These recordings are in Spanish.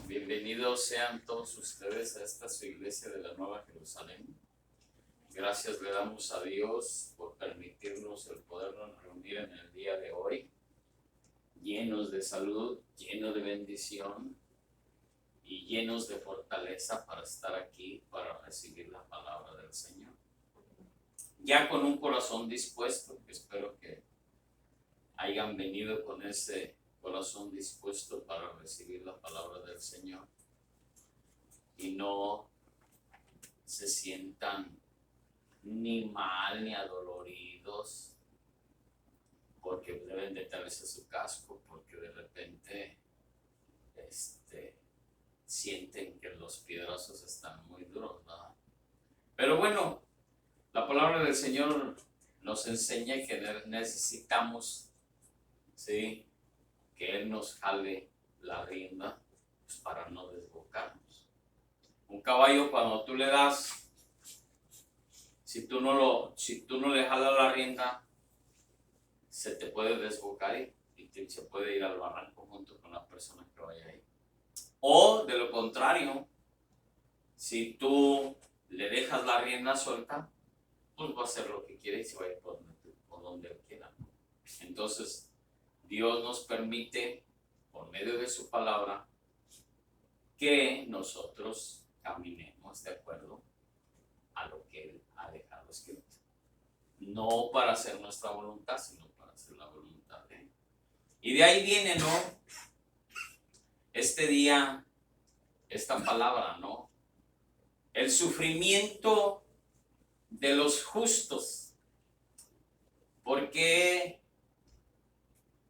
Bienvenidos sean todos ustedes a esta su iglesia de la Nueva Jerusalén. Gracias le damos a Dios por permitirnos el podernos reunir en el día de hoy, llenos de salud, llenos de bendición y llenos de fortaleza para estar aquí, para recibir la palabra del Señor. Ya con un corazón dispuesto, que espero que hayan venido con ese corazón dispuesto para recibir la palabra del Señor y no se sientan ni mal ni adoloridos porque deben de traerse su casco, porque de repente sienten que los piedrazos están muy duros, ¿verdad? Pero bueno, la palabra del Señor nos enseña que necesitamos, ¿sí?, que Él nos jale la rienda, pues, para no desbocarnos. Un caballo, cuando tú le das, si tú no le jalas la rienda, se te puede desbocar y se puede ir al barranco junto con la persona que vaya ahí. O de lo contrario, si tú le dejas la rienda suelta, pues va a hacer lo que quiere y se va a ir por donde él quiera. Entonces, Dios nos permite, por medio de su palabra, que nosotros caminemos de acuerdo a lo que Él ha dejado escrito. No para hacer nuestra voluntad, sino para hacer la voluntad de Él. Y de ahí viene, ¿no?, este día, esta palabra, ¿no? El sufrimiento de los justos. ¿Por qué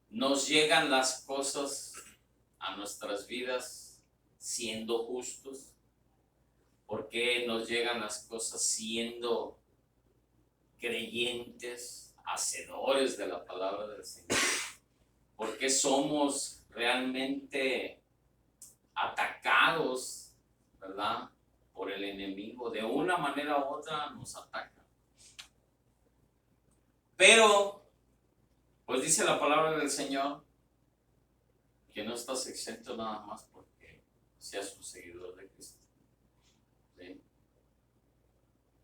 nos llegan las cosas a nuestras vidas siendo justos? ¿Por qué nos llegan las cosas siendo creyentes, hacedores de la palabra del Señor? ¿Por qué somos realmente atacados, verdad, por el enemigo? De una manera u otra nos ataca. Pero, pues dice la palabra del Señor que no estás exento nada más porque seas un seguidor de Cristo. ¿Sí?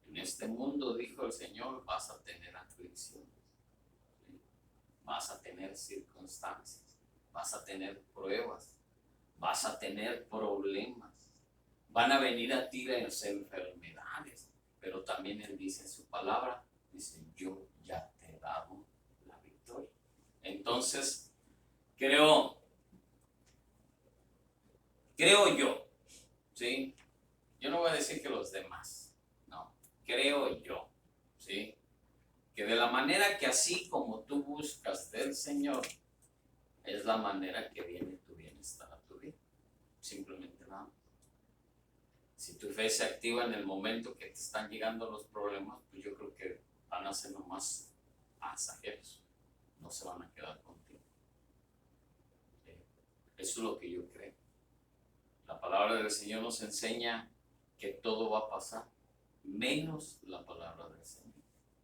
En este mundo, dijo el Señor, vas a tener aflicción, ¿sí? Vas a tener circunstancias, vas a tener pruebas, vas a tener problemas, van a venir a ti las enfermedades, pero también Él dice en su palabra, dice, yo ya te he dado la victoria. Entonces, creo yo, ¿sí? Yo no voy a decir que los demás, no, creo yo, ¿sí?, que de la manera que así como tú buscas del Señor, es la manera que viene tu bienestar a tu vida. Simplemente nada. Si tu fe se activa en el momento que te están llegando los problemas, pues yo creo que van a ser nomás pasajeros, no se van a quedar contigo. Eso es lo que yo creo. La palabra del Señor nos enseña que todo va a pasar, menos la palabra del Señor.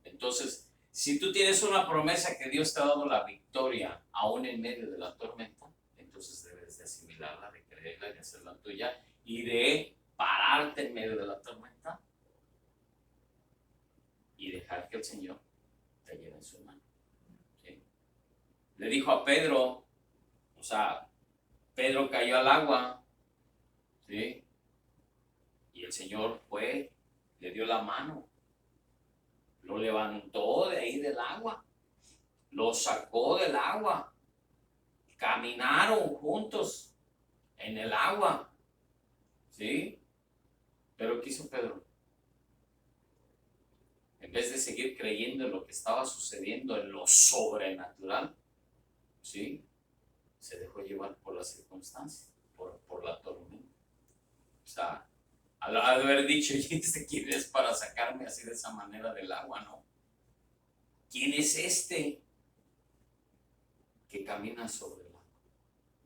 Entonces, si tú tienes una promesa que Dios te ha dado la victoria, aún en medio de la tormenta, entonces debes de asimilarla, de creerla, de hacerla tuya y de pararte en medio de la tormenta y dejar que el Señor te lleve en su mano. ¿Sí? Le dijo a Pedro, o sea, Pedro cayó al agua, ¿sí?, y el Señor fue, le dio la mano, lo levantó de ahí del agua, lo sacó del agua, caminaron juntos en el agua, ¿sí? Pero ¿qué hizo Pedro? En vez de seguir creyendo en lo que estaba sucediendo, en lo sobrenatural, ¿sí?, se dejó llevar por las circunstancias, por la tormenta. O sea, al haber dicho, ¿y quién es para sacarme así de esa manera del agua? No. ¿Quién es este que camina sobre el agua?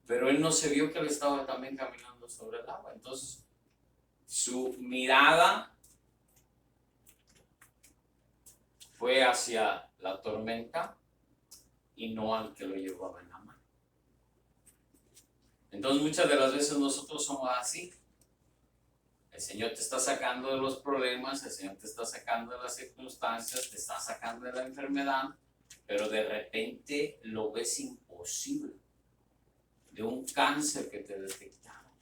Pero él no se vio que él estaba también caminando sobre el agua. Entonces, su mirada fue hacia la tormenta y no al que lo llevaba en la mano. Entonces muchas de las veces nosotros somos así. El Señor te está sacando de los problemas, el Señor te está sacando de las circunstancias, te está sacando de la enfermedad, pero de repente lo ves imposible. De un cáncer que te detectaron,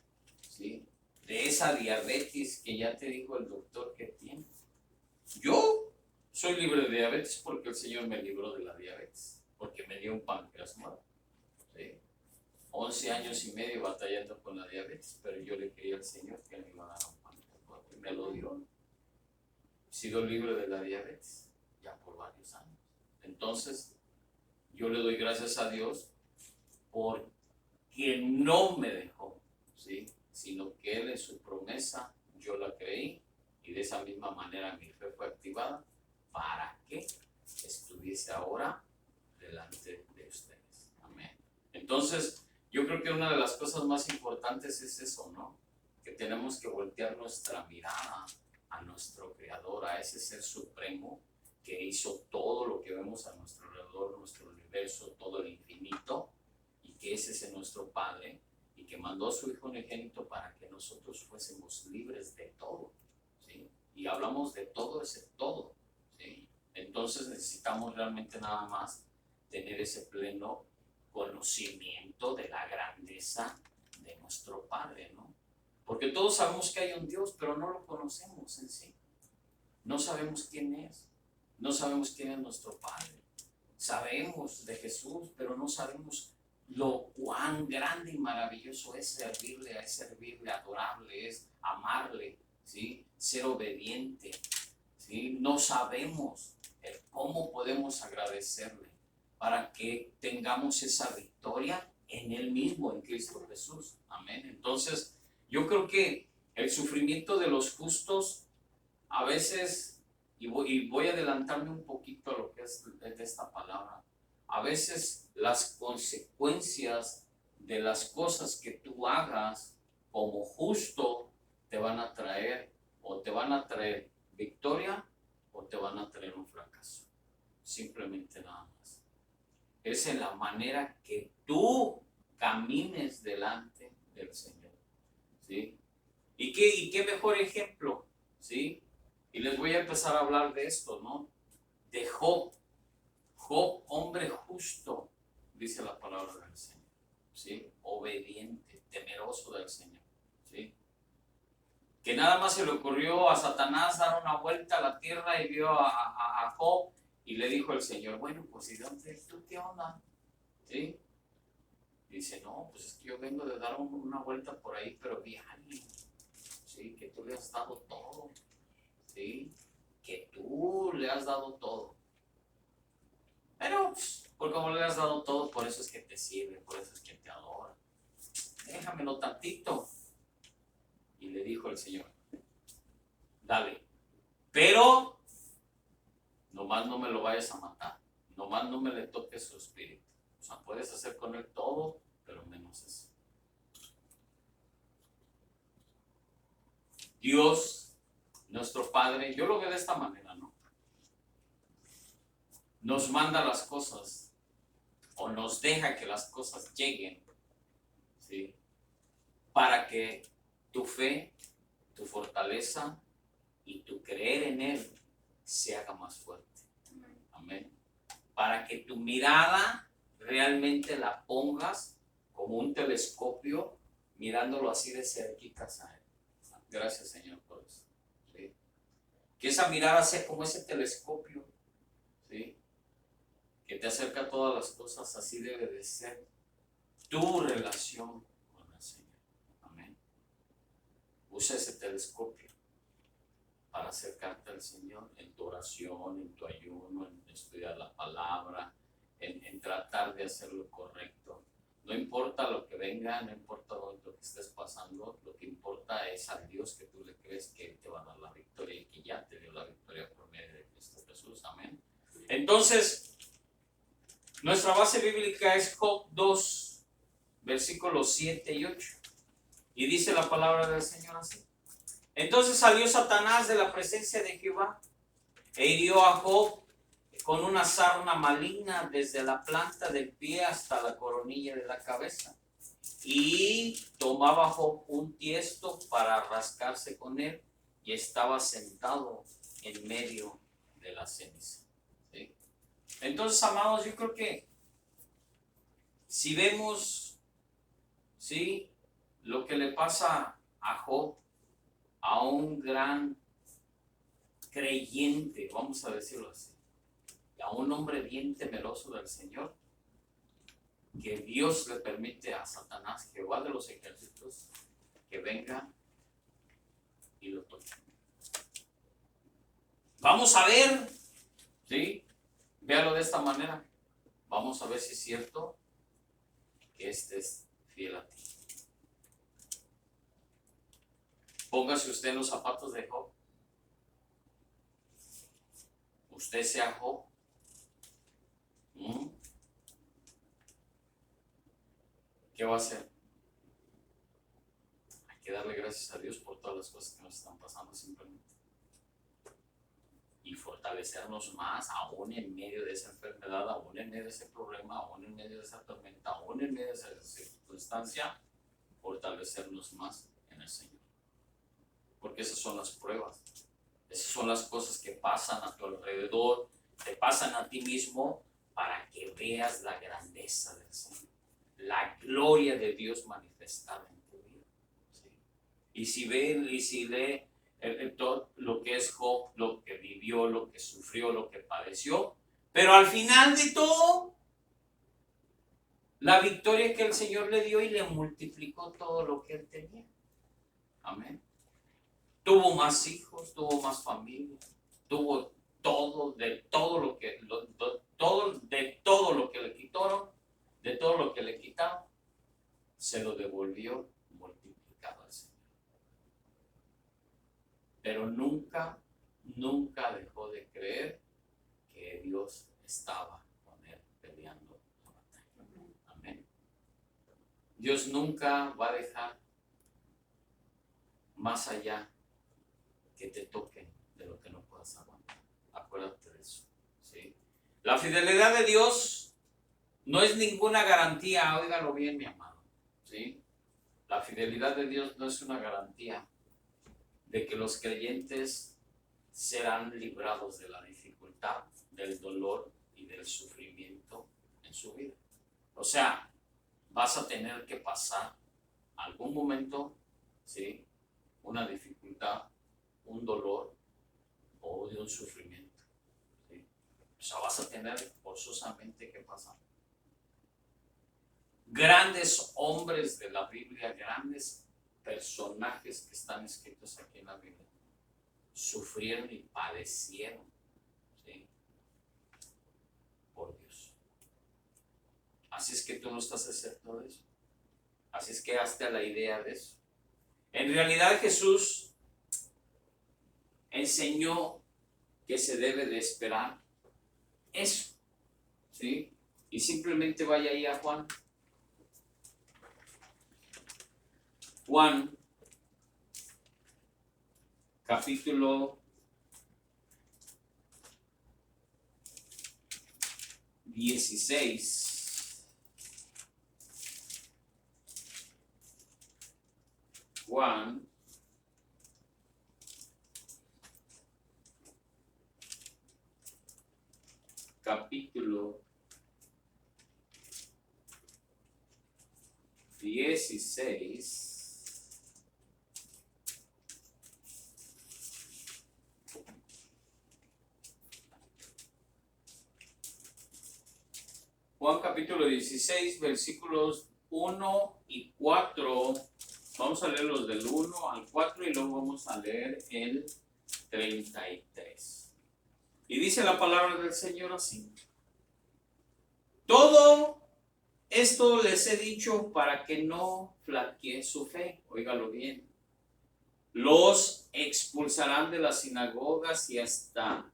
¿sí? De esa diabetes que ya te dijo el doctor que tienes. Yo soy libre de diabetes porque el Señor me libró de la diabetes, porque me dio un páncreas nuevo, ¿sí? 11 años y medio batallando con la diabetes, pero yo le creí al Señor que me iba a dar un páncreas nuevo y me lo dio. He sido libre de la diabetes ya por varios años. Entonces, yo le doy gracias a Dios porque no me dejó, ¿sí? Sino que Él en su promesa, yo la creí y de esa misma manera mi fe fue activada para que estuviese ahora delante de ustedes. Amén. Entonces, yo creo que una de las cosas más importantes es eso, ¿no? Que tenemos que voltear nuestra mirada a nuestro Creador, a ese Ser Supremo que hizo todo lo que vemos a nuestro alrededor, nuestro universo, todo el infinito, y que ese es nuestro Padre, y que mandó a su Hijo unigénito para que nosotros fuésemos libres de todo, ¿sí? Y hablamos de todo ese todo, ¿sí? Entonces necesitamos realmente nada más tener ese pleno conocimiento de la grandeza de nuestro Padre, ¿no? Porque todos sabemos que hay un Dios, pero no lo conocemos en sí. No sabemos quién es, no sabemos quién es nuestro Padre. Sabemos de Jesús, pero no sabemos lo cuán grande y maravilloso es servirle, adorarle, es amarle, ¿sí? Ser obediente, ¿sí? No sabemos cómo podemos agradecerle para que tengamos esa victoria en Él mismo, en Cristo Jesús. Amén. Entonces, yo creo que el sufrimiento de los justos a veces, y voy a adelantarme un poquito a lo que es de esta palabra, a veces las consecuencias de las cosas que tú hagas como justo te van a traer victoria o te van a traer un fracaso. Simplemente nada más. Es en la manera que tú camines delante del Señor, ¿sí? ¿Y qué mejor ejemplo? ¿Sí? Y les voy a empezar a hablar de esto, ¿no? De Job. Job, hombre justo, dice la palabra del Señor, ¿sí? Obediente, temeroso del Señor, ¿sí? Que nada más se le ocurrió a Satanás dar una vuelta a la tierra y vio a Job y le dijo el Señor, bueno, pues ¿y dónde tú qué onda? ¿Sí? Y dice, no, pues es que yo vengo de dar una vuelta por ahí, pero vi a alguien, ¿sí? Que tú le has dado todo, ¿sí? Que tú le has dado todo. Pero, por como le has dado todo, por eso es que te sirve, por eso es que te adora. Déjamelo tantito. Y le dijo el Señor, dale, pero nomás no me lo vayas a matar, nomás no me le toques su espíritu. O sea, puedes hacer con él todo, pero menos eso. Dios, nuestro Padre, yo lo veo de esta manera, ¿no? Nos manda las cosas o nos deja que las cosas lleguen, ¿sí? Para que tu fe, tu fortaleza y tu creer en Él se haga más fuerte. Amén. Para que tu mirada realmente la pongas como un telescopio, mirándolo así de cerquitas a Él. Gracias, Señor, por eso. ¿Sí? Que esa mirada sea como ese telescopio, ¿sí? Que te acerca a todas las cosas, así debe de ser tu relación con el Señor. Amén. Usa ese telescopio para acercarte al Señor en tu oración, en tu ayuno, en estudiar la palabra, en tratar de hacer lo correcto. No importa lo que venga, no importa lo que estés pasando, lo que importa es al Dios que tú le crees que Él te va a dar la victoria y que ya te dio la victoria por medio de Cristo Jesús. Amén. Entonces, nuestra base bíblica es Job 2, versículos 7 y 8. Y dice la palabra del Señor así. Entonces salió Satanás de la presencia de Jehová e hirió a Job con una sarna maligna desde la planta del pie hasta la coronilla de la cabeza. Y tomaba Job un tiesto para rascarse con él y estaba sentado en medio de la ceniza. ¿Sí? Entonces, amados, yo creo que si vemos, ¿sí?, lo que le pasa a Job, a un gran creyente, vamos a decirlo así, a un hombre bien temeroso del Señor, que Dios le permite a Satanás, Jehová de los ejércitos, que venga y lo toque. Vamos a ver, ¿sí? Véalo de esta manera. Vamos a ver si es cierto que este es fiel a ti. Póngase usted en los zapatos de Job. Usted sea Job. ¿Qué va a hacer? Hay que darle gracias a Dios por todas las cosas que nos están pasando simplemente. Y fortalecernos más, aún en medio de esa enfermedad, aún en medio de ese problema, aún en medio de esa tormenta, aún en medio de esa circunstancia, fortalecernos más en el Señor. Porque esas son las pruebas. Esas son las cosas que pasan a tu alrededor, te pasan a ti mismo para que veas la grandeza del Señor, la gloria de Dios manifestada en tu vida. ¿Sí? Y si lee todo lo que es Job, lo que vivió, lo que sufrió, lo que padeció, pero al final de todo, la victoria que el Señor le dio y le multiplicó todo lo que él tenía. Amén. Tuvo más hijos, tuvo más familia, tuvo todo, de todo lo que le quitaron, de todo lo que le quitaron, se lo devolvió multiplicado al Señor. Pero nunca dejó de creer que Dios estaba con él peleando la batalla. Amén. Dios nunca va a dejar más allá que te toquen de lo que no puedas aguantar. Acuérdate de eso. ¿Sí? La fidelidad de Dios no es ninguna garantía, óigalo bien, mi amado. ¿Sí? La fidelidad de Dios no es una garantía de que los creyentes serán librados de la dificultad, del dolor y del sufrimiento en su vida. O sea, vas a tener que pasar algún momento, ¿sí?, una dificultad, un dolor o de un sufrimiento. ¿Sí? O sea, vas a tener forzosamente que pasar. Grandes hombres de la Biblia, grandes personajes que están escritos aquí en la Biblia, sufrieron y padecieron, ¿sí?, por Dios. Así es que tú no estás exento de eso. Así es que hazte a la idea de eso. En realidad Jesús enseñó que se debe de esperar eso, ¿sí? Y simplemente vaya ahí a Juan. Juan, capítulo 16. Juan, capítulo 16. Juan capítulo 16, versículos 1 y 4. Vamos a leer los del 1 al 4 y luego vamos a leer el 33. Y dice la palabra del Señor así: todo esto les he dicho para que no flaquee su fe. Óigalo bien. Los expulsarán de las sinagogas y hasta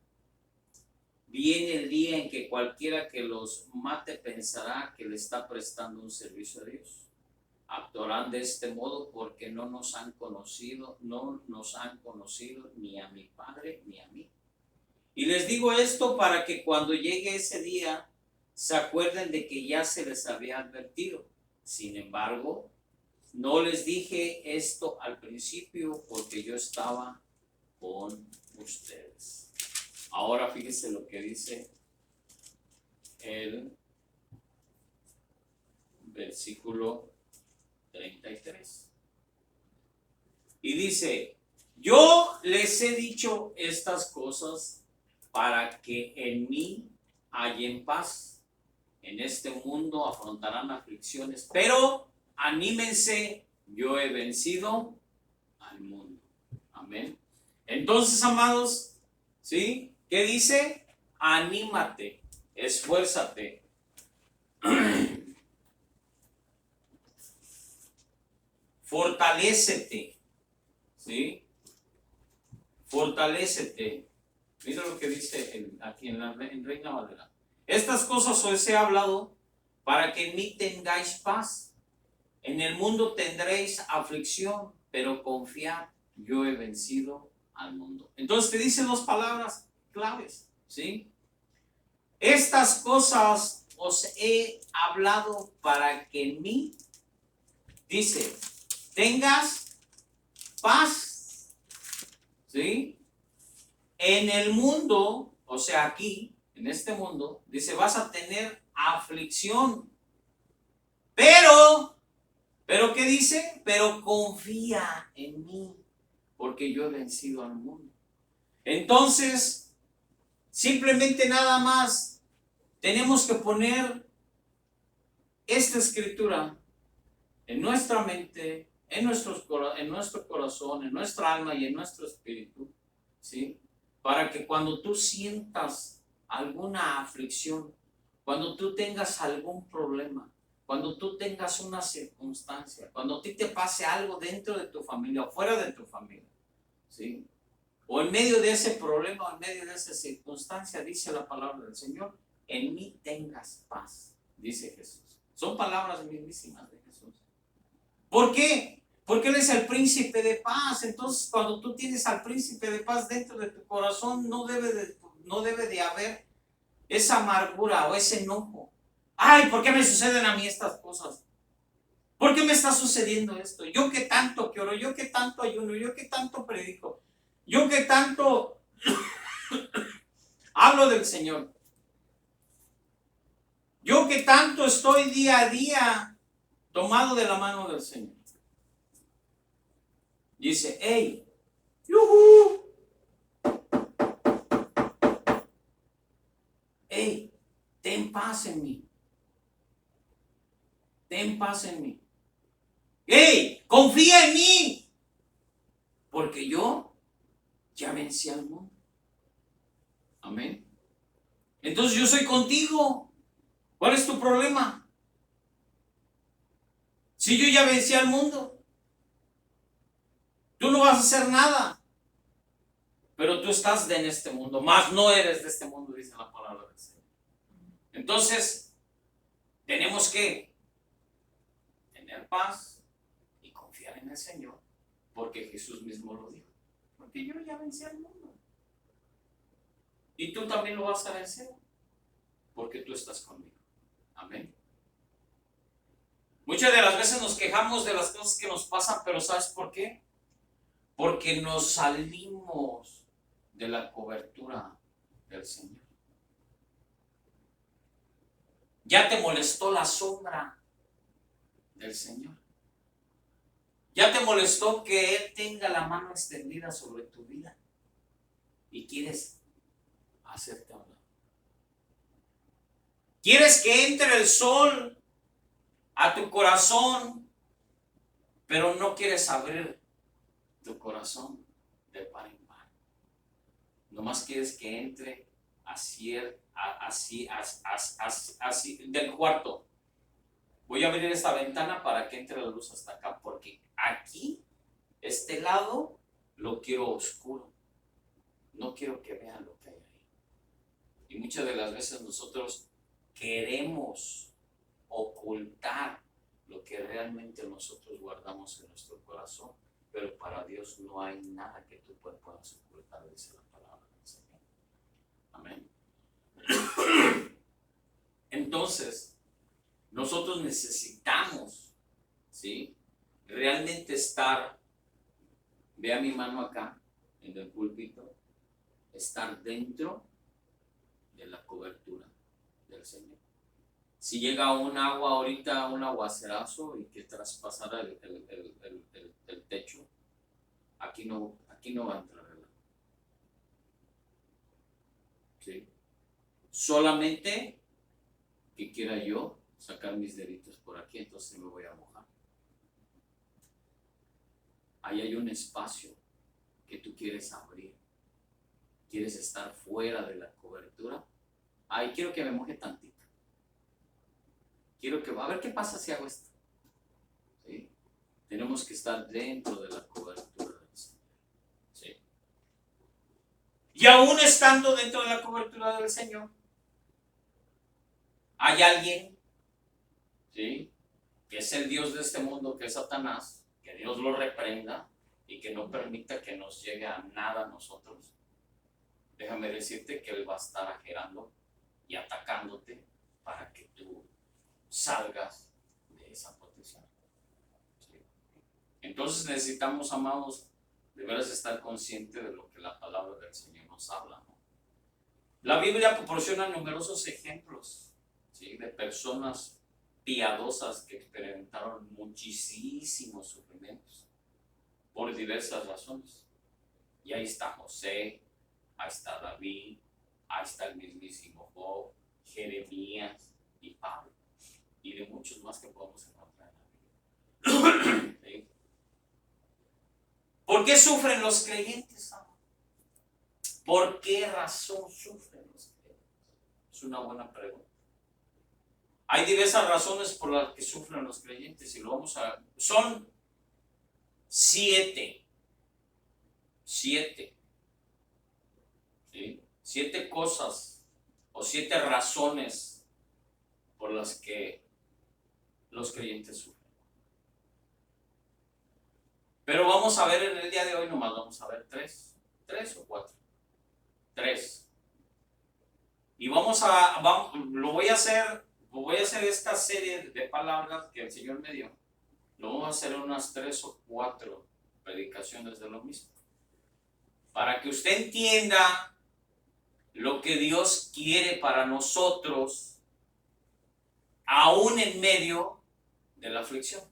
viene el día en que cualquiera que los mate pensará que le está prestando un servicio a Dios. Actuarán de este modo porque no nos han conocido ni a mi Padre ni a mí. Y les digo esto para que cuando llegue ese día se acuerden de que ya se les había advertido. Sin embargo, no les dije esto al principio porque yo estaba con ustedes. Ahora fíjense lo que dice el versículo 33. Y dice, yo les he dicho estas cosas para que en mí hallen paz. En este mundo afrontarán aflicciones, pero anímense, yo he vencido al mundo. Amén. Entonces, amados, ¿sí? ¿Qué dice? Anímate, esfuérzate. Fortalécete, ¿sí? Fortalécete. Mira lo que dice aquí en Reina Valera. Estas cosas os he hablado para que en mí tengáis paz. En el mundo tendréis aflicción, pero confiad, yo he vencido al mundo. Entonces te dice dos palabras claves, ¿sí? Estas cosas os he hablado para que en mí, dice, tengas paz, ¿sí? En el mundo, o sea, aquí, en este mundo, dice, vas a tener aflicción. Pero ¿qué dice? Pero confía en mí, porque yo he vencido al mundo. Entonces, simplemente nada más tenemos que poner esta escritura en nuestra mente, en nuestro corazón, en nuestra alma y en nuestro espíritu, ¿sí? Para que cuando tú sientas alguna aflicción, cuando tú tengas algún problema, cuando tú tengas una circunstancia, cuando a ti te pase algo dentro de tu familia o fuera de tu familia, ¿sí? O en medio de ese problema o en medio de esa circunstancia, dice la palabra del Señor, en mí tengas paz, dice Jesús. Son palabras mismísimas de Jesús. ¿Por qué? Porque Él es el príncipe de paz. Entonces, cuando tú tienes al príncipe de paz dentro de tu corazón, no debe de haber esa amargura o ese enojo. Ay, ¿por qué me suceden a mí estas cosas? ¿Por qué me está sucediendo esto? Yo que tanto que oro, yo que tanto ayuno, yo que tanto predico, yo que tanto hablo del Señor, yo que tanto estoy día a día tomado de la mano del Señor. Dice, hey, yuhu, hey, ten paz en mí. Ten paz en mí. ¡Hey! Confía en mí. Porque yo ya vencí al mundo. Amén. Entonces yo soy contigo. ¿Cuál es tu problema? Si yo ya vencí al mundo, tú no vas a hacer nada. Pero tú estás en este mundo, más no eres de este mundo, dice la palabra del Señor. Entonces, tenemos que tener paz y confiar en el Señor, porque Jesús mismo lo dijo. Porque yo ya vencí al mundo. Y tú también lo vas a vencer, porque tú estás conmigo. Amén. Muchas de las veces nos quejamos de las cosas que nos pasan, pero ¿sabes por qué? Porque nos salimos de la cobertura del Señor. Ya te molestó la sombra del Señor. Ya te molestó que Él tenga la mano extendida sobre tu vida y quieres hacerte a un lado. Quieres que entre el sol a tu corazón, pero no quieres abrir tu corazón de par en par. Nomás quieres que entre así del cuarto. Voy a abrir esta ventana para que entre la luz hasta acá, porque aquí, este lado, lo quiero oscuro. No quiero que vean lo que hay ahí. Y muchas de las veces nosotros queremos ocultar lo que realmente nosotros guardamos en nuestro corazón, pero para Dios no hay nada que tú puedas ocultar, dice la palabra del Señor. Amén. Entonces, Nosotros necesitamos, ¿sí?, realmente estar, vea mi mano acá, en el púlpito, estar dentro de la cobertura del Señor. Si llega un agua ahorita, un aguacerazo y que traspasara el techo, aquí no va a entrar el agua. ¿Sí? Solamente que quiera yo sacar mis deditos por aquí, entonces me voy a mojar. Ahí hay un espacio que tú quieres abrir. Quieres estar fuera de la cobertura. Ahí quiero que me moje tantito. Quiero que, a ver qué pasa si hago esto. ¿Sí? Tenemos que estar dentro de la cobertura del Señor. ¿Sí? Y aún estando dentro de la cobertura del Señor, hay alguien, ¿sí?, que es el Dios de este mundo, que es Satanás, que Dios lo reprenda y que no permita que nos llegue a nada a nosotros. Déjame decirte que Él va a estar agerando y atacándote para que tú salgas de esa protección. ¿Sí? Entonces necesitamos, amados, de veras estar conscientes de lo que la palabra del Señor nos habla, ¿no? La Biblia proporciona numerosos ejemplos, ¿sí?, de personas piadosas que experimentaron muchísimos sufrimientos por diversas razones. Y ahí está José, ahí está David, ahí está el mismísimo Job, Jeremías y Pablo, y de muchos más que podemos encontrar en la Biblia. ¿Sí? ¿Por qué sufren los creyentes? ¿Por qué razón sufren los creyentes? Es una buena pregunta. Hay diversas razones por las que sufren los creyentes y lo vamos a... Son 7. 7. ¿Sí? 7 cosas o 7 razones por las que los creyentes sufren. Pero vamos a ver en el día de hoy, nomás vamos a ver 3 o 4. 3. Y lo voy a hacer esta serie de palabras que el Señor me dio. Lo vamos a hacer en unas 3 o 4 predicaciones de lo mismo. Para que usted entienda lo que Dios quiere para nosotros, aún en medio de la aflicción,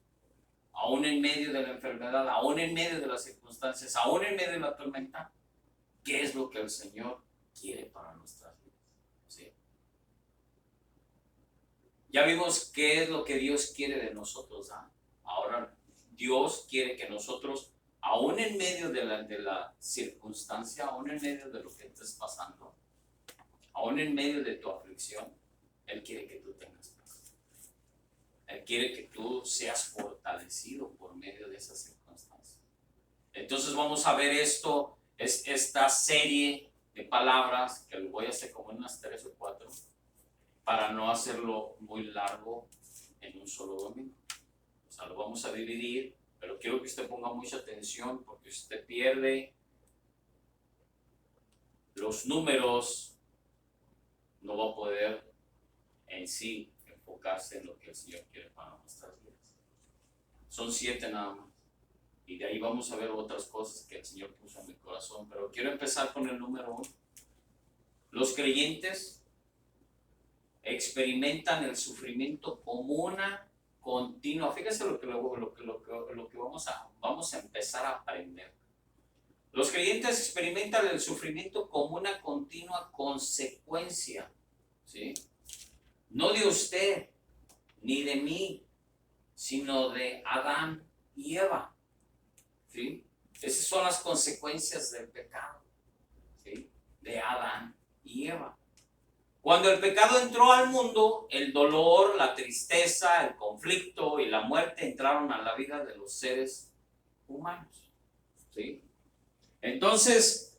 aún en medio de la enfermedad, aún en medio de las circunstancias, aún en medio de la tormenta. ¿Qué es lo que el Señor quiere para nuestras vidas? ¿Sí? Ya vimos qué es lo que Dios quiere de nosotros, ¿ah? Ahora Dios quiere que nosotros, aún en medio de la circunstancia, aún en medio de lo que estés pasando, aún en medio de tu aflicción, Él quiere que tú tengas paz. Él quiere que tú seas fortalecido por medio de esas circunstancias. Entonces vamos a ver esta serie de palabras, que lo voy a hacer como unas 3 o 4, para no hacerlo muy largo en un solo domingo. O sea, lo vamos a dividir, pero quiero que usted ponga mucha atención, porque si usted pierde los números, no va a poder en sí enfocarse en lo que el Señor quiere para nuestras vidas. Son 7 nada más. Y de ahí vamos a ver otras cosas que el Señor puso en mi corazón. Pero quiero empezar con el número 1. Los creyentes experimentan el sufrimiento como una continua. Fíjense lo que vamos a empezar a aprender. Los creyentes experimentan el sufrimiento como una continua consecuencia, ¿sí?, no de usted ni de mí, sino de Adán y Eva. ¿Sí? Esas son las consecuencias del pecado, ¿sí?, de Adán y Eva. Cuando el pecado entró al mundo, el dolor, la tristeza, el conflicto y la muerte entraron a la vida de los seres humanos. ¿Sí? Entonces,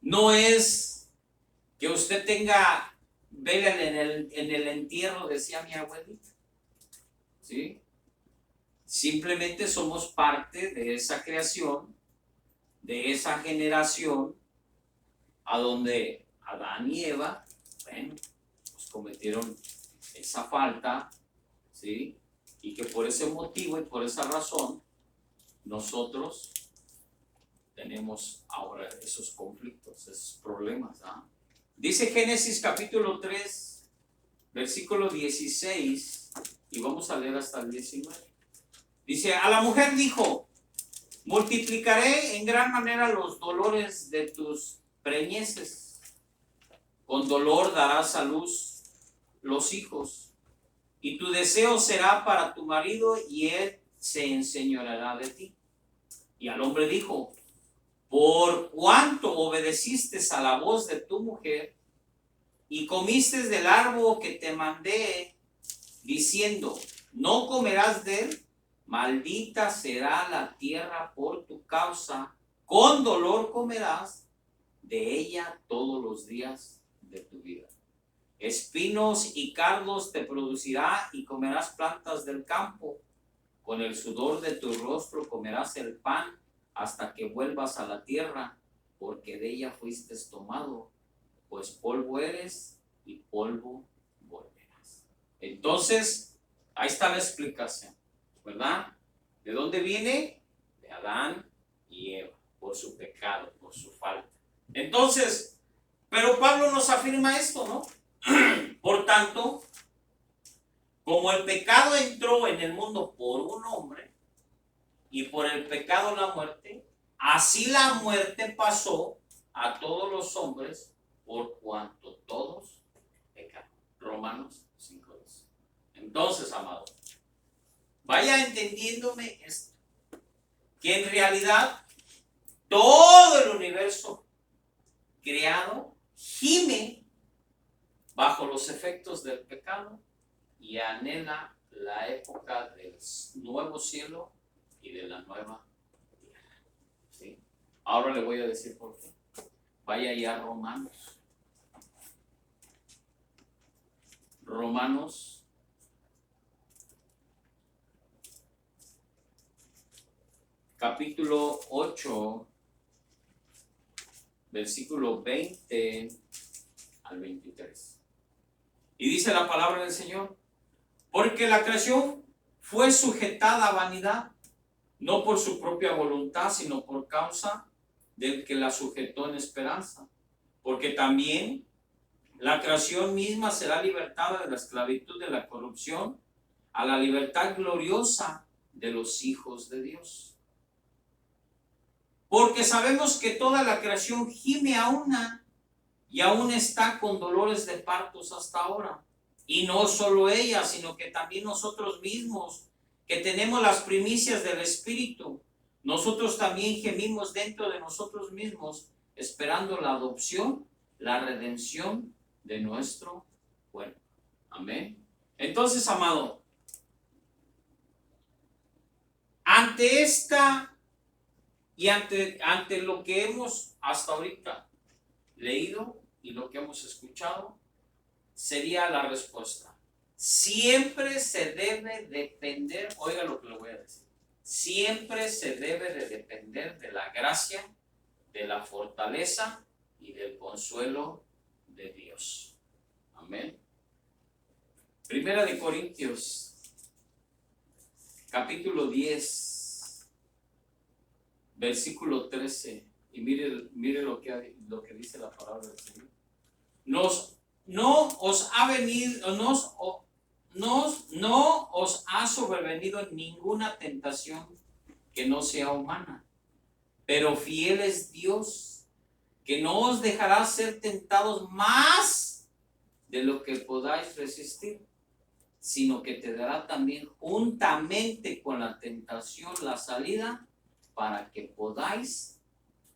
no es que usted tenga vela en el entierro, decía mi abuelita. ¿Sí? Simplemente somos parte de esa creación, de esa generación, a donde Adán y Eva, bueno, pues cometieron esa falta ¿sí? Y que por ese motivo y por esa razón nosotros tenemos ahora esos conflictos, esos problemas. ¿Ah? Dice Génesis capítulo 3, versículo 16, y vamos a leer hasta el 19. Dice, a la mujer dijo, multiplicaré en gran manera los dolores de tus preñeces. Con dolor darás a luz los hijos, y tu deseo será para tu marido, y él se enseñoreará de ti. Y al hombre dijo, por cuanto obedeciste a la voz de tu mujer, y comiste del árbol que te mandé, diciendo, no comerás de él, maldita será la tierra por tu causa, con dolor comerás de ella todos los días de tu vida. Espinos y cardos te producirá y comerás plantas del campo. Con el sudor de tu rostro comerás el pan hasta que vuelvas a la tierra, porque de ella fuiste tomado, pues polvo eres y polvo volverás. Entonces, ahí está la explicación, ¿verdad? ¿De dónde viene? De Adán y Eva, por su pecado, por su falta. Entonces, pero Pablo nos afirma esto, ¿no? Por tanto, como el pecado entró en el mundo por un hombre, y por el pecado la muerte, así la muerte pasó a todos los hombres, por cuanto todos pecaron. Romanos 5:2. Entonces, amado, vaya entendiéndome esto, que en realidad todo el universo creado gime bajo los efectos del pecado y anhela la época del nuevo cielo y de la nueva tierra. ¿Sí? Ahora le voy a decir por qué. Vaya ya a Romanos. Romanos capítulo 8, versículo 20 al 23. Y dice la palabra del Señor, porque la creación fue sujetada a vanidad, no por su propia voluntad, sino por causa del que la sujetó en esperanza. Porque también la creación misma será libertada de la esclavitud de la corrupción a la libertad gloriosa de los hijos de Dios. Porque sabemos que toda la creación gime a una y aún está con dolores de partos hasta ahora. Y no solo ella, sino que también nosotros mismos, que tenemos las primicias del Espíritu, nosotros también gemimos dentro de nosotros mismos, esperando la adopción, la redención de nuestro cuerpo. Amén. Entonces, amado, ante esta y ante lo que hemos hasta ahorita leído y lo que hemos escuchado, sería la respuesta. Siempre se debe depender, oiga lo que le voy a decir, siempre se debe de depender de la gracia, de la fortaleza y del consuelo de Dios. Amén. Primera de Corintios, capítulo 10, versículo 13. Y mire lo que dice la palabra del Señor. No os ha sobrevenido ninguna tentación que no sea humana, pero fiel es Dios, que no os dejará ser tentados más de lo que podáis resistir, sino que te dará también juntamente con la tentación la salida para que podáis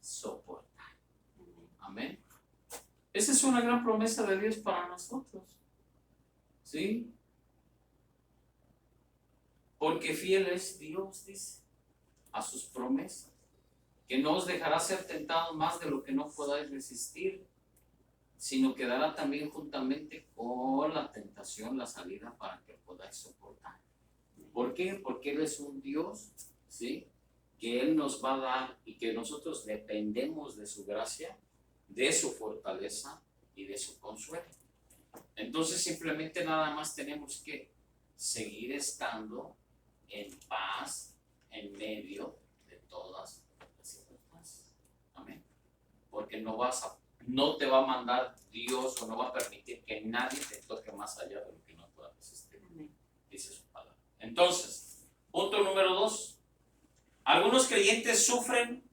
soportar. Amén. Esa es una gran promesa de Dios para nosotros. ¿Sí? Porque fiel es Dios, dice, a sus promesas, que no os dejará ser tentados más de lo que no podáis resistir, sino que dará también juntamente con la tentación la salida para que podáis soportar. ¿Por qué? Porque Él es un Dios, ¿sí?, que Él nos va a dar y que nosotros dependemos de su gracia, de su fortaleza y de su consuelo. Entonces simplemente nada más tenemos que seguir estando en paz en medio de todas las circunstancias. Amén. Porque no te va a mandar Dios o no va a permitir que nadie te toque más allá de lo que no pueda resistir. Amén. Dice su palabra. Entonces, punto número 2. Algunos creyentes sufren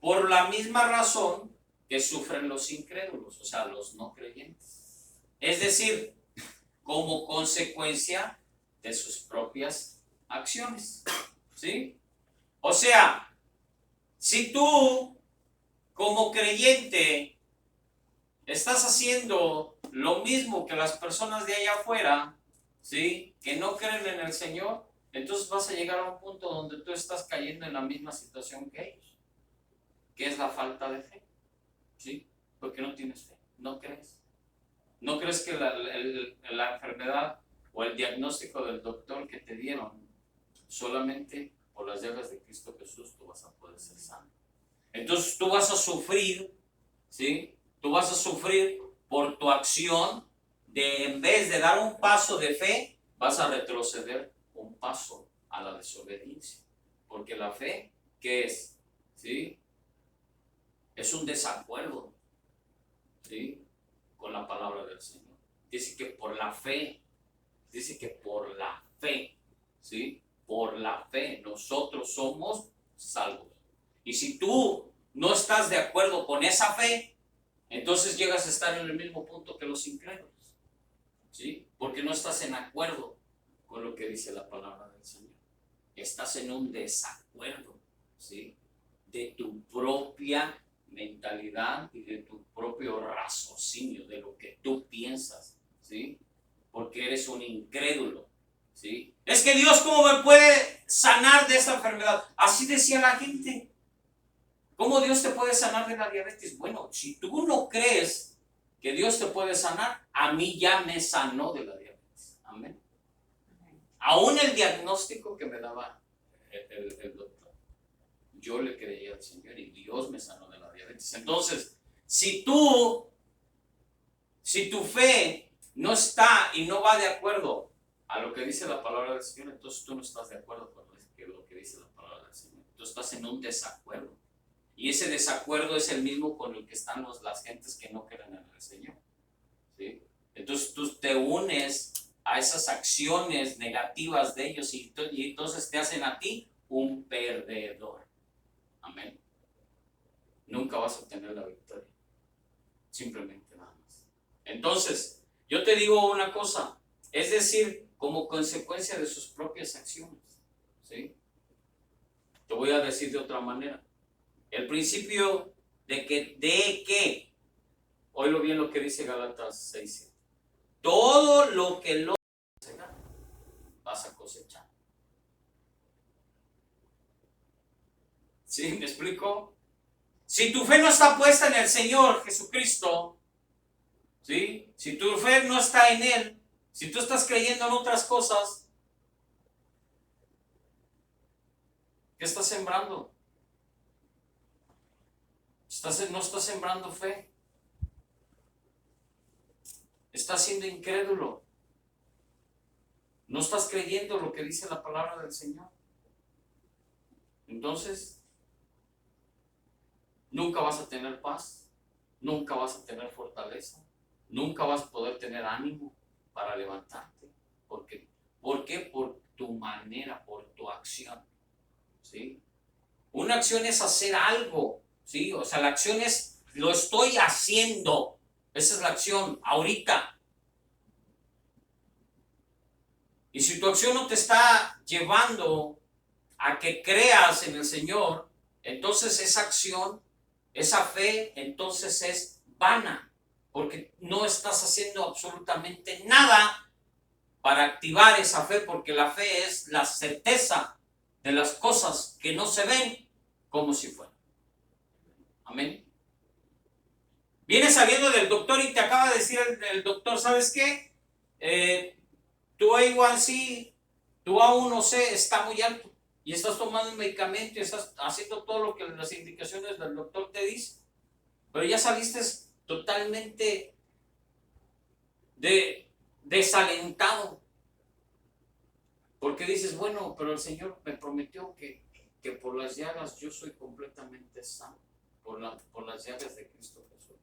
por la misma razón que sufren los incrédulos, o sea, los no creyentes. Es decir, como consecuencia de sus propias acciones. ¿Sí? O sea, si tú como creyente estás haciendo lo mismo que las personas de allá afuera, ¿sí?, que no creen en el Señor, entonces vas a llegar a un punto donde tú estás cayendo en la misma situación que ellos, que es la falta de fe. ¿Sí? Porque no tienes fe, no crees. No crees que la enfermedad o el diagnóstico del doctor que te dieron, solamente por las llagas de Cristo Jesús tú vas a poder ser sano. Entonces tú vas a sufrir, ¿sí? Tú vas a sufrir por tu acción de, en vez de dar un paso de fe, vas a retroceder un paso a la desobediencia. Porque la fe, ¿qué es? ¿Sí? Es un desacuerdo, ¿sí?, con la palabra del Señor. Dice que por la fe, ¿sí?, por la fe nosotros somos salvos. Y si tú no estás de acuerdo con esa fe, entonces llegas a estar en el mismo punto que los incrédulos, ¿sí? Porque no estás en acuerdo con lo que dice la palabra del Señor. Estás en un desacuerdo, ¿sí?, de tu propia mentalidad y de tu propio raciocinio, de lo que tú piensas, ¿sí? Porque eres un incrédulo, ¿sí? Es que Dios, ¿cómo me puede sanar de esta enfermedad? Así decía la gente. ¿Cómo Dios te puede sanar de la diabetes? Bueno, si tú no crees que Dios te puede sanar, a mí ya me sanó de la diabetes. Amén. Aún el diagnóstico que me daba el doctor, yo le creí al Señor y Dios me sanó de la diabetes. Entonces, si tu fe no está y no va de acuerdo a lo que dice la palabra del Señor, entonces tú no estás de acuerdo con lo que dice la palabra del Señor. Tú estás en un desacuerdo. Y ese desacuerdo es el mismo con el que están las gentes que no creen en el Señor, ¿sí? Entonces tú te unes a esas acciones negativas de ellos y entonces te hacen a ti un perdedor. Amén. Nunca vas a obtener la victoria. Simplemente nada más. Entonces, yo te digo una cosa, es decir, como consecuencia de sus propias acciones, ¿sí? Te voy a decir de otra manera. El principio de que, oílo bien lo que dice Gálatas 6:7. Todo lo que lo vas a cosechar. ¿Sí? ¿Me explico? Si tu fe no está puesta en el Señor Jesucristo, ¿sí?, si tu fe no está en Él, si tú estás creyendo en otras cosas, ¿qué estás sembrando? No estás sembrando fe. Estás siendo incrédulo. No estás creyendo lo que dice la palabra del Señor. Entonces, nunca vas a tener paz, nunca vas a tener fortaleza, nunca vas a poder tener ánimo para levantarte. ¿Por qué? ¿Por qué? Por tu manera, por tu acción, ¿sí? Una acción es hacer algo, ¿sí? O sea, la acción es, lo estoy haciendo. Esa es la acción, ahorita. Y si tu acción no te está llevando a que creas en el Señor, entonces esa acción, esa fe, entonces es vana, porque no estás haciendo absolutamente nada para activar esa fe, porque la fe es la certeza de las cosas que no se ven como si fueran. Amén. Vienes saliendo del doctor y te acaba de decir el doctor, ¿sabes qué? Tu A1C, tu A1C está muy alto y estás tomando un medicamento y estás haciendo todo lo que las indicaciones del doctor te dicen, pero ya saliste totalmente desalentado. Porque dices, bueno, pero el Señor me prometió que por las llagas yo soy completamente sano, por las llagas de Cristo Jesús.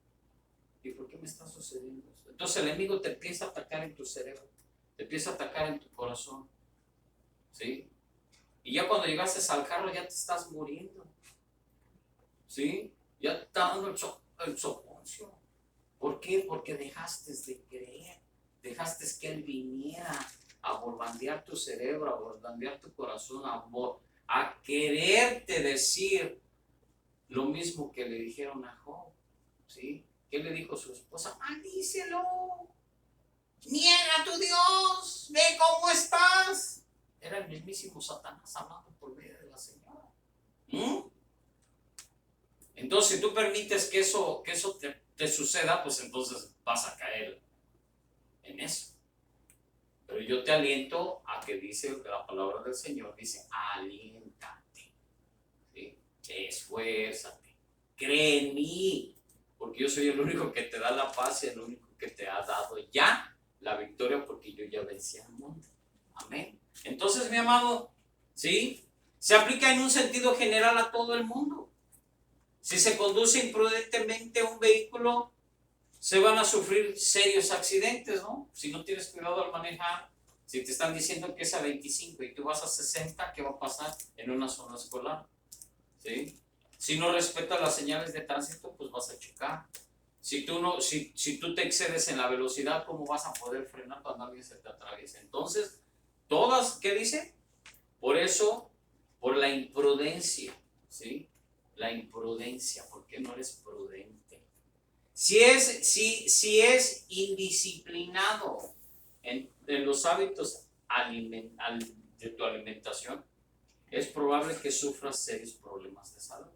¿Y por qué me está sucediendo esto? Entonces el enemigo te empieza a atacar en tu cerebro, te empieza a atacar en tu corazón, ¿sí? Y ya cuando llegaste al carro ya te estás muriendo, ¿sí? Ya te está dando el soponcio. ¿Por qué? Porque dejaste de creer, dejaste que Él viniera a bombardear tu cerebro, a bombardear tu corazón, a quererte decir lo mismo que le dijeron a Job, ¿sí? ¿Qué le dijo su esposa? Maldícelo, niega a tu Dios, ve cómo estás. Era el mismísimo Satanás hablando por medio de la señora. Entonces, si tú permites que eso te suceda, pues entonces vas a caer en eso. Pero yo te aliento a que dice la palabra del Señor, dice, aliéntate, ¿sí? Esfuérzate, cree en mí, porque yo soy el único que te da la paz y el único que te ha dado ya la victoria, porque yo ya vencí al mundo. Amén. Entonces, mi amado, ¿sí? Se aplica en un sentido general a todo el mundo. Si se conduce imprudentemente un vehículo, se van a sufrir serios accidentes, ¿no? Si no tienes cuidado al manejar, si te están diciendo que es a 25 y tú vas a 60, ¿qué va a pasar en una zona escolar? ¿Sí? Si no respetas las señales de tránsito, pues vas a chocar. Si tú te excedes en la velocidad, ¿cómo vas a poder frenar cuando alguien se te atraviesa? Entonces, todas, ¿qué dice? Por eso, por la imprudencia, ¿sí? La imprudencia, ¿por qué no eres prudente? Si es indisciplinado en los hábitos de tu alimentación, es probable que sufras serios problemas de salud.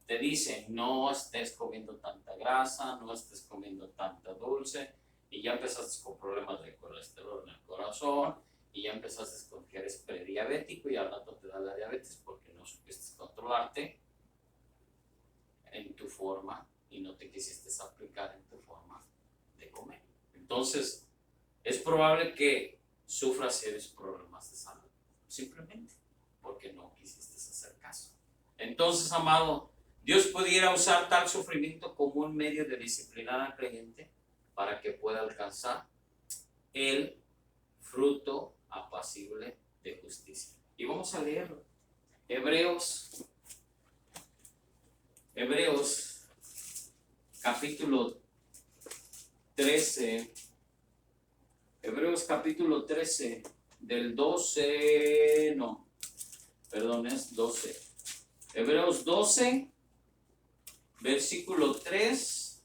Te dicen, no estés comiendo tanta grasa, no estés comiendo tanta dulce, y ya empezaste con problemas de colesterol en el corazón, y ya empezaste con que eres prediabético y al rato te da la diabetes porque no supiste controlarte en tu forma y no te quisiste aplicar en tu forma de comer. Entonces, es probable que sufras serios problemas de salud, simplemente porque no quisiste hacer caso. Entonces, amado, Dios pudiera usar tal sufrimiento como un medio de disciplinar al creyente para que pueda alcanzar el fruto apacible de justicia. Y vamos a leerlo. Hebreos capítulo 13. Hebreos capítulo 13 del 12, no, perdón, es 12. Hebreos 12, versículo 3,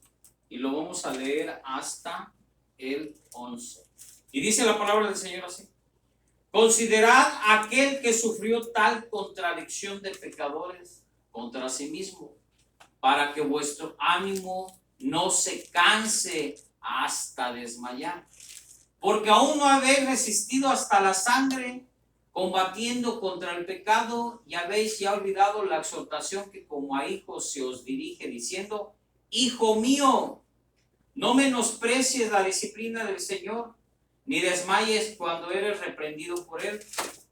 y lo vamos a leer hasta el 11. Y dice la palabra del Señor así: considerad aquel que sufrió tal contradicción de pecadores contra sí mismo, para que vuestro ánimo no se canse hasta desmayar. Porque aún no habéis resistido hasta la sangre, combatiendo contra el pecado, y habéis ya olvidado la exhortación que como a hijos se os dirige, diciendo: Hijo mío, no menosprecies la disciplina del Señor, ni desmayes cuando eres reprendido por Él,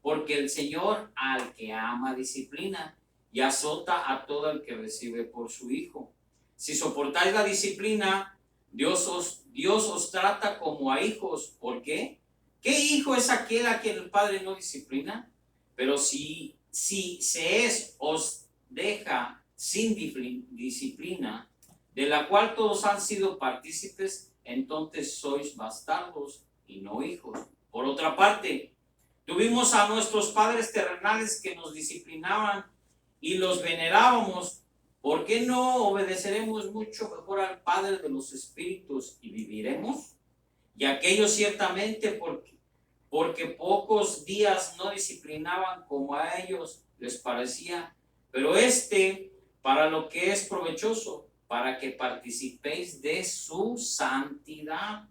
porque el Señor al que ama disciplina y azota a todo el que recibe por su Hijo. Si soportáis la disciplina, Dios os trata como a hijos. ¿Por qué? ¿Qué hijo es aquel a quien el Padre no disciplina? Pero si os deja sin disciplina, de la cual todos han sido partícipes, entonces sois bastardos y no hijos. Por otra parte, tuvimos a nuestros padres terrenales que nos disciplinaban y los venerábamos. ¿Por qué no obedeceremos mucho mejor al Padre de los Espíritus y viviremos? Y aquellos ciertamente porque pocos días no disciplinaban como a ellos les parecía, pero para lo que es provechoso, para que participéis de su santidad.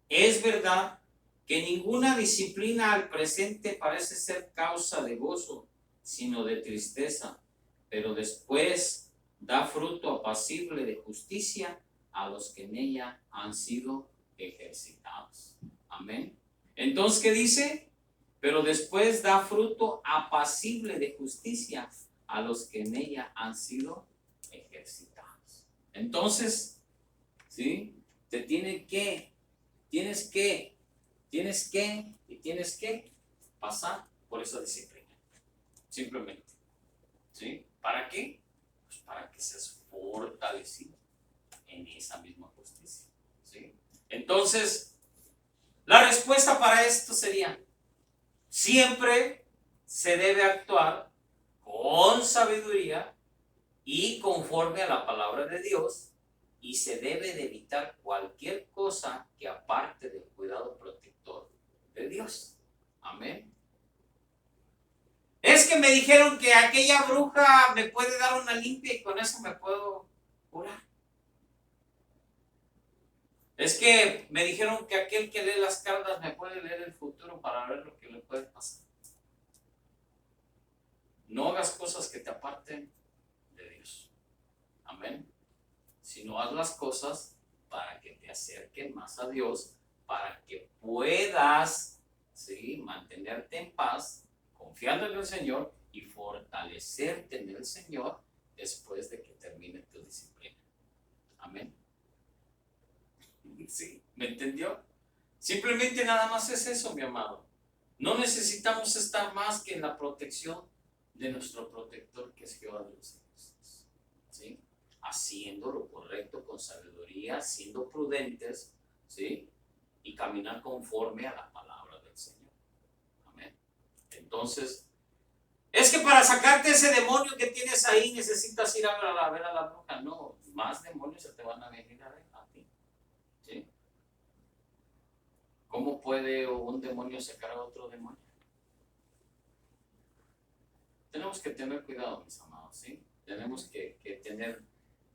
Es verdad que ninguna disciplina al presente parece ser causa de gozo, sino de tristeza, pero después da fruto apacible de justicia a los que en ella han sido ejercitados. Amén. Entonces, ¿qué dice? pero después da fruto apacible de justicia a los que en ella han sido ejercitados. Entonces, ¿sí? Tienes que pasar por esa disciplina. Simplemente. ¿Sí? ¿Para qué? Pues para que seas fortalecido en esa misma justicia. ¿Sí? Entonces, la respuesta para esto sería: siempre se debe actuar con sabiduría y conforme a la palabra de Dios, y se debe de evitar cualquier cosa que aparte del cuidado protector de Dios. Amén. Es que me dijeron que aquella bruja me puede dar una limpia y con eso me puedo curar. Es que me dijeron que aquel que lee las cartas me puede leer el futuro para ver lo que le puede pasar. No hagas cosas que te aparten de Dios. Amén. Sino haz las cosas para que te acerquen más a Dios, para que puedas, ¿sí?, mantenerte en paz, confiando en el Señor y fortalecerte en el Señor después de que termine tu disciplina. Amén. ¿Sí? ¿Me entendió? Simplemente nada más es eso, mi amado. No necesitamos estar más que en la protección de nuestro protector, que es Jehová de los ejércitos. ¿Sí? Haciendo lo correcto con sabiduría, siendo prudentes, ¿sí?, y caminar conforme a la palabra del Señor. Amén. Entonces, es que para sacarte ese demonio que tienes ahí necesitas ir a ver a la bruja. No, más demonios se te van a venir a ti. ¿Sí? ¿Cómo puede un demonio sacar a otro demonio? Tenemos que tener cuidado, mis amados, ¿sí? Tenemos que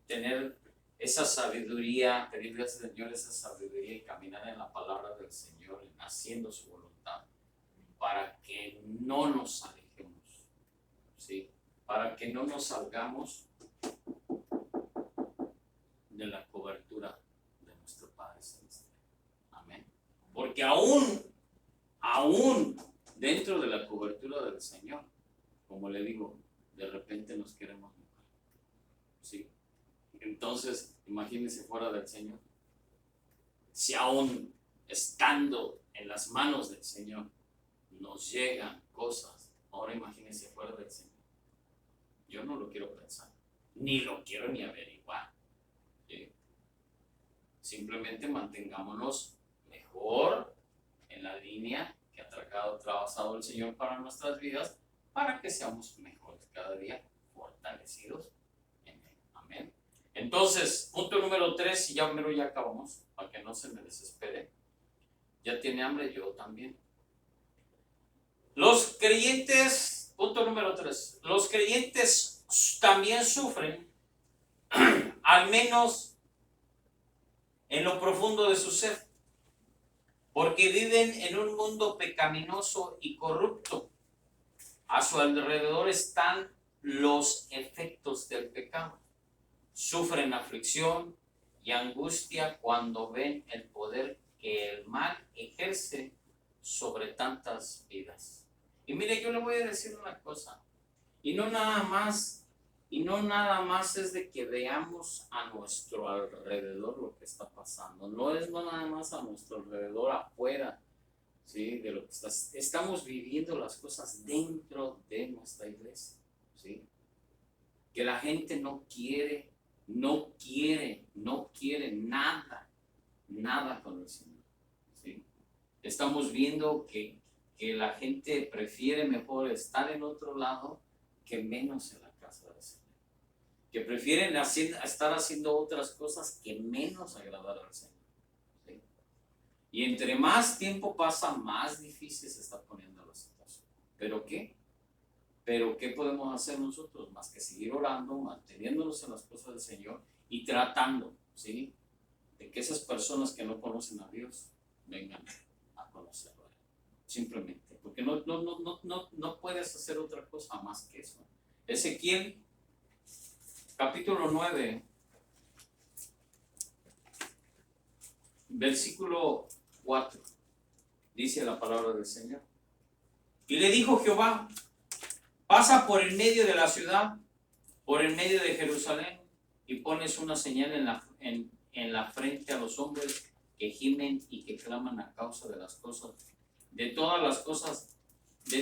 tener esa sabiduría, pedirle al Señor esa sabiduría y caminar en la palabra del Señor, haciendo su voluntad, para que no nos alejemos, ¿sí? Para que no nos salgamos de la cobertura de nuestro Padre Celestial. Amén. Porque aún dentro de la cobertura del Señor, como le digo, de repente nos queremos mojar. ¿Sí? Entonces, imagínense fuera del Señor. Si aún estando en las manos del Señor nos llegan cosas, ahora imagínense fuera del Señor. Yo no lo quiero pensar, ni lo quiero ni averiguar. ¿Sí? Simplemente mantengámonos mejor en la línea que ha trazado el Señor para nuestras vidas, para que seamos mejores cada día, fortalecidos en Él. Amén. Entonces, punto número 3, y ya acabamos, para que no se me desespere. ¿Ya tiene hambre? Yo también. Los creyentes, punto número 3, los creyentes también sufren, al menos en lo profundo de su ser, porque viven en un mundo pecaminoso y corrupto. A su alrededor están los efectos del pecado. Sufren aflicción y angustia cuando ven el poder que el mal ejerce sobre tantas vidas. Y mire, yo le voy a decir una cosa, y no nada más es de que veamos a nuestro alrededor lo que está pasando, no nada más a nuestro alrededor afuera, ¿sí?, de lo que estamos viviendo las cosas dentro de nuestra iglesia, ¿sí? Que la gente no quiere nada con el Señor, ¿sí? Estamos viendo que la gente prefiere mejor estar en otro lado que menos en la casa del Señor, que prefieren estar haciendo otras cosas que menos agradar al Señor, ¿sí? Y entre más tiempo pasa, más difícil se está poniendo la situación. ¿Pero qué? Pero ¿qué podemos hacer nosotros? Más que seguir orando, manteniéndonos en las cosas del Señor y tratando, ¿sí?, de que esas personas que no conocen a Dios vengan a conocerlo. Simplemente, porque no puedes hacer otra cosa más que eso. Ezequiel, capítulo 9, versículo 4, dice la palabra del Señor: Y le dijo Jehová, pasa por el medio de la ciudad, por el medio de Jerusalén, y pones una señal en la frente a los hombres que gimen y que claman a causa de las cosas, de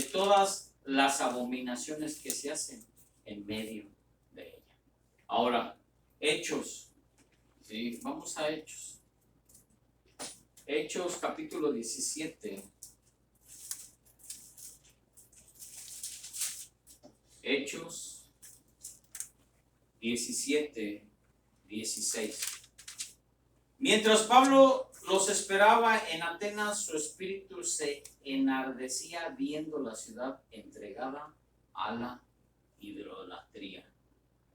todas las abominaciones que se hacen en medio de ella. Ahora, Hechos, ¿sí? Vamos a Hechos. Hechos capítulo 17. Hechos 17, 16. Mientras Pablo los esperaba en Atenas, su espíritu se enardecía viendo la ciudad entregada a la idolatría.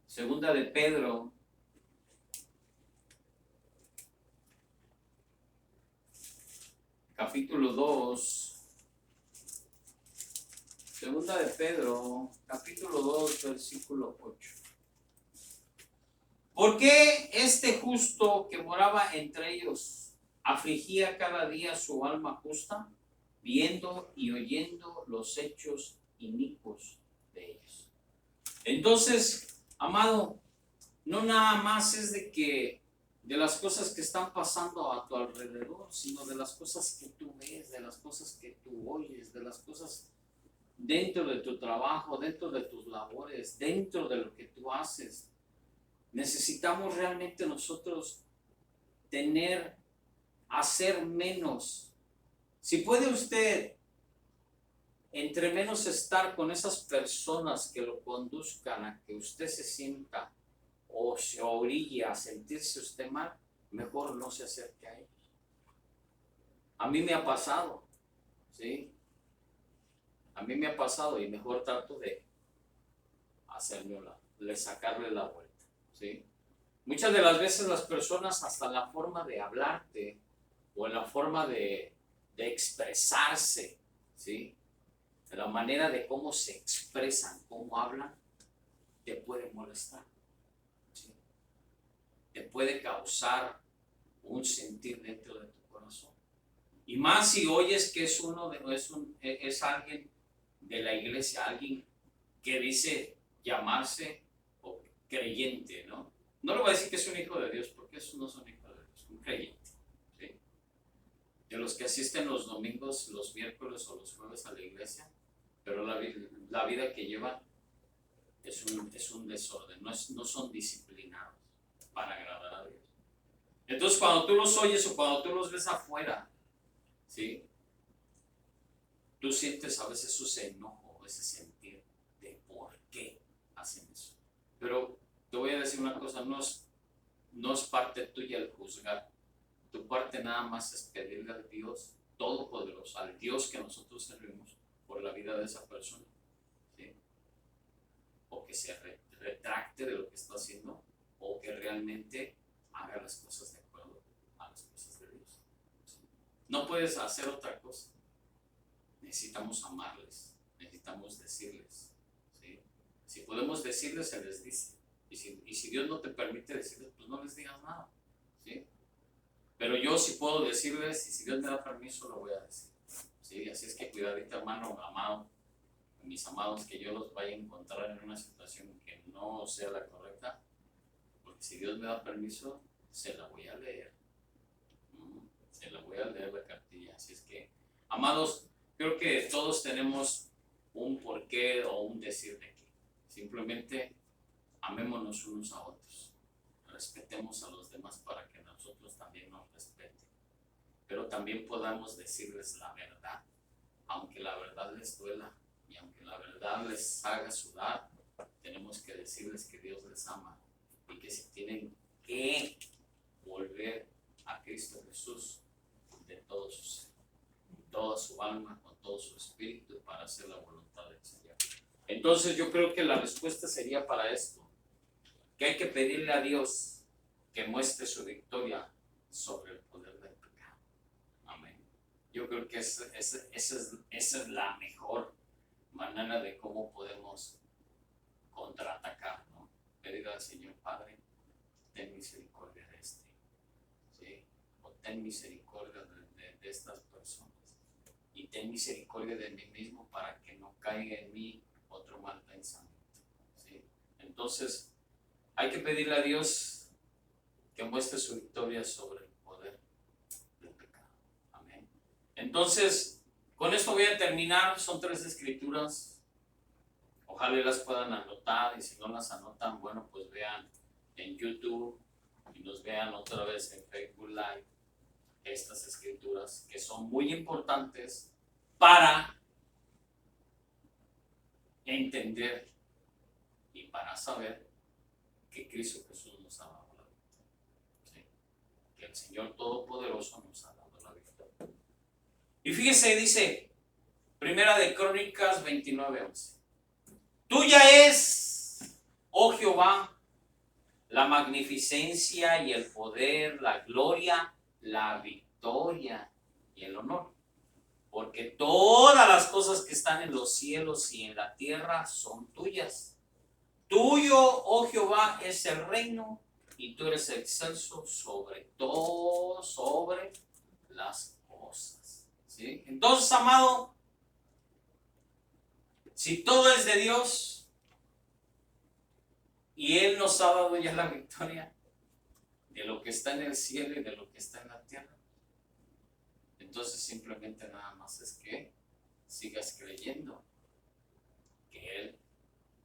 Segunda de Pedro, capítulo 2. Segunda de Pedro, capítulo 2, versículo 8. ¿Por qué este justo que moraba entre ellos afligía cada día su alma justa, viendo y oyendo los hechos inicuos de ellos? Entonces, amado, no nada más es de las cosas que están pasando a tu alrededor, sino de las cosas que tú ves, de las cosas que tú oyes, de las cosas dentro de tu trabajo, dentro de tus labores, dentro de lo que tú haces. Necesitamos realmente nosotros hacer menos. Si puede usted, entre menos estar con esas personas que lo conduzcan a que usted se sienta o se orille a sentirse usted mal, mejor no se acerque a ellos. A mí me ha pasado, ¿sí? A mí me ha pasado y mejor trato de sacarle la vuelta, ¿sí? Muchas de las veces las personas, hasta la forma de hablarte o en la forma de expresarse, ¿sí? De la manera de cómo se expresan, cómo hablan, te puede molestar, ¿sí? Te puede causar un sentir dentro de tu corazón. Y más si oyes que es alguien de la iglesia, alguien que dice llamarse o creyente, ¿no? No le voy a decir que es un hijo de Dios, porque esos no son hijos de Dios, un creyente, ¿sí? De los que asisten los domingos, los miércoles o los jueves a la iglesia, pero la vida que llevan es un desorden, no son disciplinados para agradar a Dios. Entonces, cuando tú los oyes o cuando tú los ves afuera, ¿sí? Tú sientes a veces ese enojo, ese sentir de por qué hacen eso. Pero te voy a decir una cosa, no es parte tuya el juzgar. Tu parte nada más es pedirle al Dios Todopoderoso, al Dios que nosotros servimos, por la vida de esa persona, ¿sí? O que se retracte de lo que está haciendo, o que realmente haga las cosas de acuerdo a las cosas de Dios, ¿sí? No puedes hacer otra cosa. Necesitamos amarles, necesitamos decirles, ¿sí? Si podemos decirles, se les dice. Y si Dios no te permite decirles, pues no les digas nada, ¿sí? Pero yo sí puedo decirles, y si Dios me da permiso, lo voy a decir, ¿sí? Así es que cuidadito, hermano, amado, mis amados, que yo los vaya a encontrar en una situación que no sea la correcta, porque si Dios me da permiso, se la voy a leer. Se la voy a leer la cartilla. Así es que, amados, creo que todos tenemos un porqué o un decir de qué. Simplemente amémonos unos a otros. Respetemos a los demás para que nosotros también nos respeten. Pero también podamos decirles la verdad, aunque la verdad les duela y aunque la verdad les haga sudar. Tenemos que decirles que Dios les ama y que si tienen que volver a Cristo Jesús de todo su ser, toda su alma, con todo su espíritu, para hacer la voluntad del Señor. Entonces yo creo que la respuesta sería para esto, que hay que pedirle a Dios que muestre su victoria sobre el poder del pecado. Amén. Yo creo que esa es la mejor manera de cómo podemos contraatacar, ¿no? Pedir al Señor, Padre, ten misericordia de ¿sí? O ten misericordia de estas personas. y ten misericordia de mí mismo para que no caiga en mí otro mal pensamiento. ¿Sí? Entonces, hay que pedirle a Dios que muestre su victoria sobre el poder del pecado. Amén. Entonces, con esto voy a terminar. Son 3 escrituras. Ojalá las puedan anotar, y si no las anotan, bueno, pues vean en YouTube y nos vean otra vez en Facebook Live estas escrituras que son muy importantes para entender y para saber que Cristo Jesús nos ha dado la victoria. ¿Sí? Que el Señor Todopoderoso nos ha dado la victoria. Y fíjese, dice Primera de Crónicas 29:11. Tuya es, oh Jehová, la magnificencia y el poder, la gloria, la victoria y el honor. Porque todas las cosas que están en los cielos y en la tierra son tuyas. Tuyo, oh Jehová, es el reino y tú eres excelso sobre todo, sobre las cosas. ¿Sí? Entonces, amado, si todo es de Dios y Él nos ha dado ya la victoria de lo que está en el cielo y de lo que está en la tierra, entonces simplemente nada más es que sigas creyendo que Él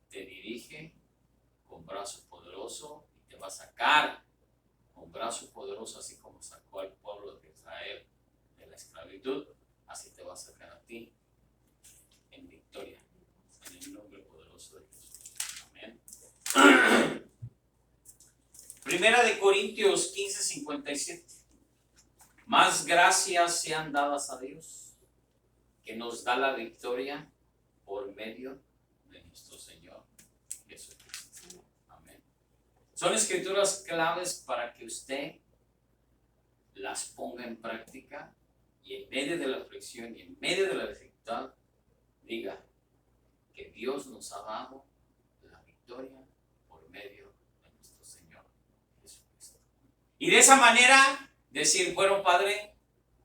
te dirige con brazo poderoso y te va a sacar con brazo poderoso, así como sacó al pueblo de Israel de la esclavitud, así te va a sacar a ti en victoria, en el nombre poderoso de Jesús. Amén. Primera de Corintios 15:57. Más gracias sean dadas a Dios, que nos da la victoria por medio de nuestro Señor Jesucristo. Amén. Son escrituras claves para que usted las ponga en práctica y en medio de la aflicción y en medio de la dificultad diga que Dios nos ha dado la victoria por medio de nuestro Señor Jesucristo. Y de esa manera decir, bueno, Padre,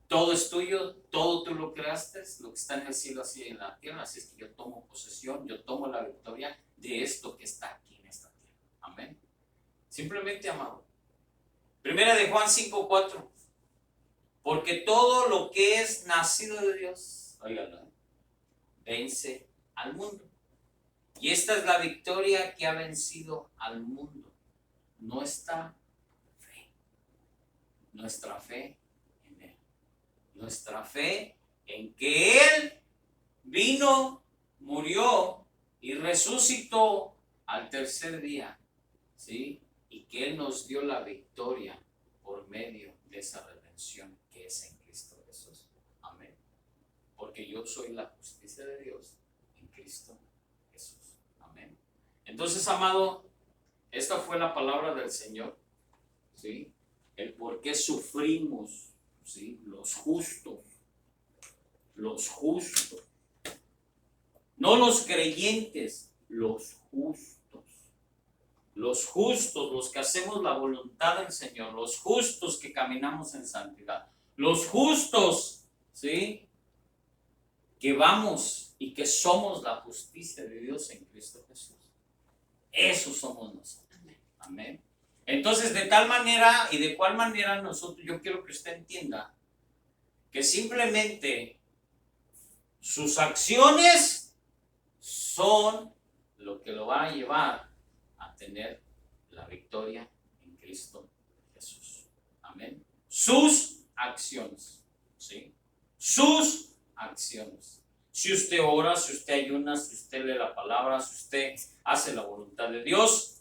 todo es tuyo, todo tú lo creaste, lo que está en el cielo así en la tierra, así es que yo tomo posesión, yo tomo la victoria de esto que está aquí en esta tierra. Amén. Simplemente, amado. Primera de Juan 5:4. Porque todo lo que es nacido de Dios, óigalo, vence al mundo. Y esta es la victoria que ha vencido al mundo. Nuestra fe. Nuestra fe en Él. Nuestra fe en que Él vino, murió y resucitó al tercer día. ¿Sí? Y que Él nos dio la victoria por medio de esa redención que es en Cristo Jesús. Amén. Porque yo soy la justicia de Dios en Cristo Jesús. Amén. Entonces, amado, esta fue la palabra del Señor. ¿Sí? El por qué sufrimos, ¿sí? Los justos, no los creyentes, los justos, los que hacemos la voluntad del Señor, los justos que caminamos en santidad, los justos, ¿sí? Que vamos y que somos la justicia de Dios en Cristo Jesús. Esos somos nosotros. Amén. Entonces, de tal manera y de cual manera nosotros, yo quiero que usted entienda que simplemente sus acciones son lo que lo va a llevar a tener la victoria en Cristo Jesús. Amén. Sus acciones, ¿sí? Sus acciones. Si usted ora, si usted ayuna, si usted lee la palabra, si usted hace la voluntad de Dios,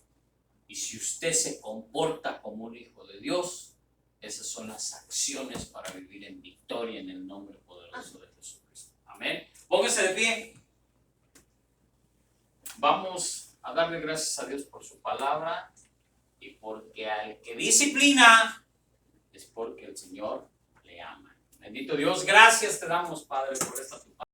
y si usted se comporta como un hijo de Dios, esas son las acciones para vivir en victoria en el nombre poderoso de Jesucristo. Amén. Póngase de pie. Vamos a darle gracias a Dios por su palabra y porque al que disciplina es porque el Señor le ama. Bendito Dios, gracias te damos, Padre, por esta tu palabra.